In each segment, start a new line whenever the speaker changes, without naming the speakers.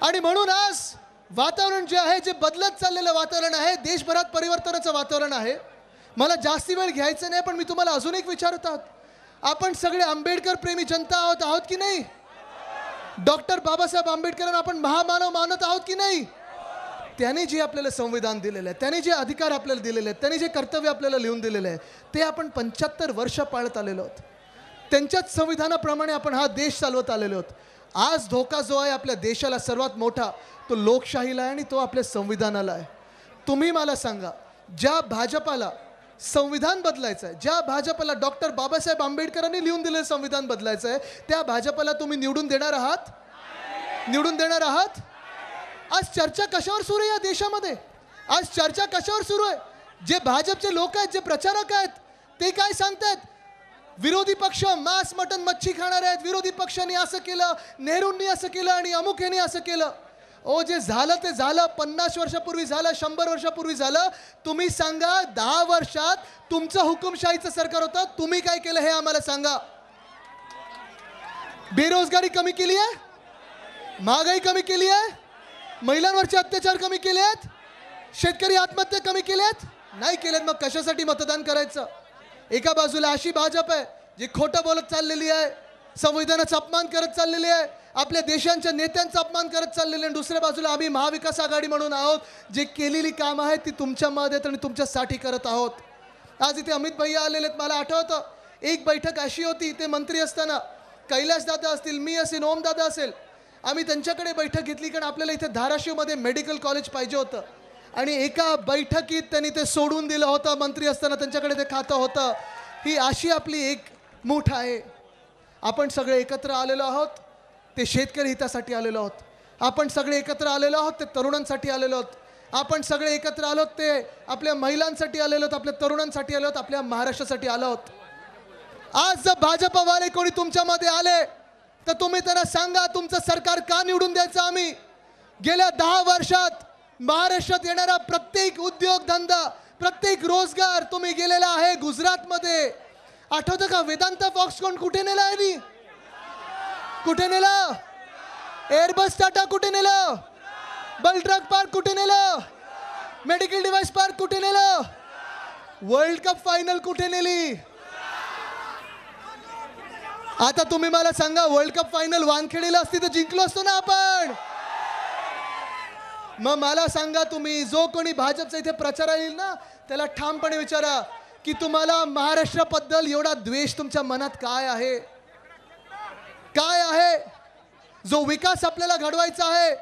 आणि म्हणून आज वातावरण जे आहे, जे बदलत चाललेलं वातावरण आहे, देशभरात परिवर्तनाचं वातावरण आहे. मला जास्ती वेळ घ्यायचं नाही, पण मी तुम्हाला अजून एक विचारत आहोत, आपण सगळे आंबेडकर प्रेमी जनता आहोत की नाही? डॉक्टर बाबासाहेब आंबेडकरांना आपण महामानव मानत आहोत की नाही? त्याने जे आपल्याला संविधान दिलेलं आहे, त्याने जे अधिकार आपल्याला दिलेले आहेत, त्याने जे कर्तव्य आपल्याला लिहून दिलेले आहे, ते आपण 75 वर्ष पाळत आलेलो आहोत. त्यांच्याच संविधानाप्रमाणे आपण हा देश चालवत आलेलो आहोत. आज धोका जो आहे आपल्या देशाला सर्वात मोठा, तो लोकशाहीला आहे आणि तो आपल्या संविधानाला आहे. तुम्ही मला सांगा, ज्या भाजपाला संविधान बदलायचं आहे, ज्या भाजपाला डॉक्टर बाबासाहेब आंबेडकरांनी लिहून दिलेलं संविधान बदलायचं आहे, त्या भाजपाला तुम्ही निवडून देणार आहात? निवडून देणार आहात? आज चर्चा कशावर सुरू आहे या देशामध्ये? आज चर्चा कशावर सुरू आहे? जे भाजपचे लोक आहेत, जे प्रचारक आहेत, ते काय सांगतात? विरोधी पक्ष मांस मटन मच्छी खाणार आहेत, विरोधी पक्षांनी असं केलं, नेहरूंनी असं केलं आणि अमुक यांनी असं केलं. ओ, जे झालं ते झालं. 50 वर्षापूर्वी झालं, 100 वर्षापूर्वी झालं. तुम्ही सांगा, 10 वर्षात तुमचं हुकुमशाहीचं सरकार होतं, तुम्ही काय केलं हे आम्हाला सांगा. बेरोजगारी कमी केली आहे, महागाई कमी केली आहे, महिलांवरचे अत्याचार कमी केले आहेत, शेतकरी आत्महत्या कमी केल्यात? नाही केलेत. मग कशासाठी मतदान करायचं? एका बाजूला अशी भाजप आहे जी खोटं बोलत चाललेली आहे, संविधानाचा अपमान करत चाललेली आहे, आपल्या देशांच्या नेत्यांचा अपमान करत चाललेले आहे. दुसऱ्या बाजूला आम्ही महाविकास आघाडी म्हणून आहोत, जे केलेली कामं आहेत ती तुमच्या मध्ये आणि तुमच्यासाठी करत आहोत. आज इथे अमित भैया आलेले आहेत. मला आठवतं एक बैठक अशी होती, ते मंत्री असताना कैलास दादा असतील, मी असेल, ओम दादा असेल, आम्ही त्यांच्याकडे बैठक घेतली, कारण आपल्याला इथे धाराशिवमध्ये मेडिकल कॉलेज पाहिजे होतं. आणि एका बैठकीत त्यांनी ते सोडून दिलं होतं. मंत्री असताना त्यांच्याकडे ते खातं होतं. ही अशी आपली एक मूठ आहे. आपण सगळे एकत्र आलेलो आहोत, ते शेतकरी हितासाठी आलेलो आहोत. आपण सगळे एकत्र आलेलो आहोत, ते तरुणांसाठी आलेलो आहोत. आपण सगळे एकत्र आलो ते आपल्या महिलांसाठी आलेलो आहोत, आपल्या तरुणांसाठी आलो आहोत, आपल्या महाराष्ट्रासाठी आलो आहोत. आज जर भाजपवाले कोणी तुमच्यामध्ये आले तर तुम्ही त्यांना सांगा, तुमचं सरकार का निवडून द्यायचं आम्ही? गेल्या 10 वर्षात महाराष्ट्रात येणारा प्रत्येक उद्योगधंदा, प्रत्येक रोजगार तुम्ही गेलेला आहे गुजरातमध्ये. आठवतं का वेदांता फॉक्सकॉन कुठे नेला आहे? कुठे नेला? एअरबस टाटा कुठे नेलं? बल ट्रक पार्क कुठे नेलं? मेडिकल डिव्हाइस पार्क कुठे नेलं? वर्ल्ड कप फायनल कुठे नेली? आता तुम्ही मला सांगा, वर्ल्ड कप फायनल वानखेडेला असती तर जिंकलो असतो ना आपण. मग मला सांगा, तुम्ही जो कोणी भाजपचा इथे प्रचार येईल ना, त्याला ठामपणे विचारा की तुम्हाला महाराष्ट्राबद्दल एवढा द्वेष तुमच्या मनात काय आहे? काय आहे? जो विकास आपल्याला घडवायचा आहे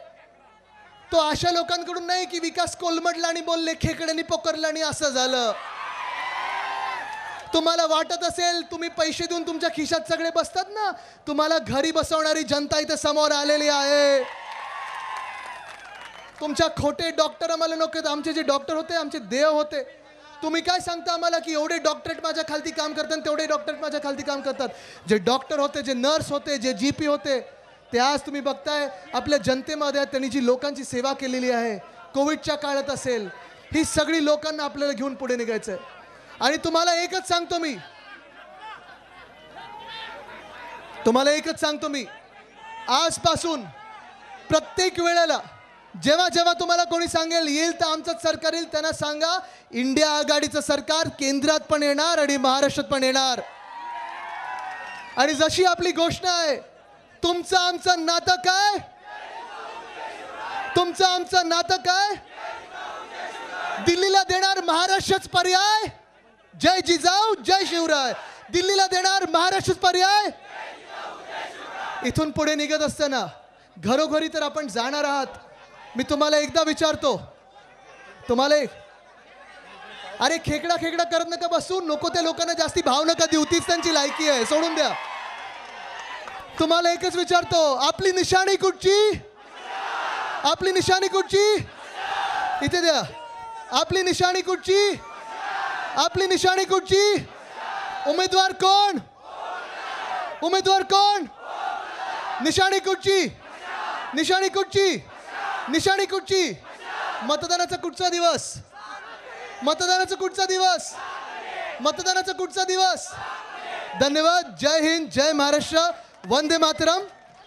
तो अशा लोकांकडून नाही की विकास कोलमडला आणि बोलले, खेकड्यांनी पोकरला आणि असं झालं. तुम्हाला वाटत असेल तुम्ही पैसे देऊन तुमच्या खिशात सगळे बसतात ना, तुम्हाला घरी बसवणारी जनता इथे समोर आलेली आहे. तुमच्या खोटे डॉक्टर आम्हाला नको. आमचे जे डॉक्टर होते आमचे देव होते. तुम्ही काय सांगता आम्हाला की एवढे डॉक्टरेट माझ्या खालती काम करतात, तेवढे डॉक्टरेट माझ्या खालती काम करतात? जे डॉक्टर होते, जे नर्स होते, जे जीपी होते, ते आज तुम्ही बघताय आपल्या जनतेमध्ये त्यांनी जी लोकांची सेवा केलेली आहे, कोविडच्या काळात असेल, ही सगळी लोकांना आपल्याला घेऊन पुढे निघायचं आहे. आणि तुम्हाला एकच सांगतो मी, आजपासून प्रत्येक वेळेला जेव्हा जेव्हा तुम्हाला कोणी सांगेल येईल तर आमचंच सरकार येईल, त्यांना सांगा इंडिया आघाडीचं सरकार केंद्रात पण येणार आणि महाराष्ट्रात पण येणार. आणि जशी आपली घोषणा आहे, तुमचं आमचं नातं काय? तुमचं आमचं नातं काय? दिल्लीला देणार महाराष्ट्रच पर्याय. जय जिजाऊ जय शिवराय. दिल्लीला देणार महाराष्ट्रच पर्याय. इथून पुढे निघत असताना घरोघरी तर आपण जाणार आहात. मी तुम्हाला एकदा विचारतो, तुम्हाला अरे खेकडा करत नका बसू. नको त्या लोकांना जास्ती भाव नका देऊ, तीच त्यांची लायकी आहे, सोडून द्या. तुम्हाला एकच विचारतो, आपली निशाणी कुठची? आपली निशाणी कुठची? इथे द्या. आपली निशाणी कुठची? आपली निशाणी कुठची? उमेदवार कोण? उमेदवार कोण? निशाणी कुठची? निशाणी कुठची? निशाणी कुठची? मतदानाचा कुठचा दिवस? मतदानाचा कुठचा दिवस? मतदानाचा कुठचा दिवस? धन्यवाद. जय हिंद, जय महाराष्ट्र, वंदे मातरम.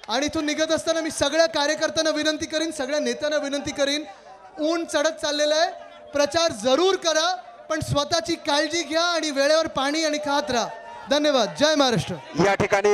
आणि इथून निघत असताना मी सगळ्या कार्यकर्त्यांना विनंती करीन, सगळ्या नेत्यांना विनंती करीन, ऊन चढत चाललेलं आहे, प्रचार जरूर करा, पण स्वतःची काळजी घ्या आणि वेळेवर पाणी आणि खात राहा. धन्यवाद. जय महाराष्ट्र.
या ठिकाणी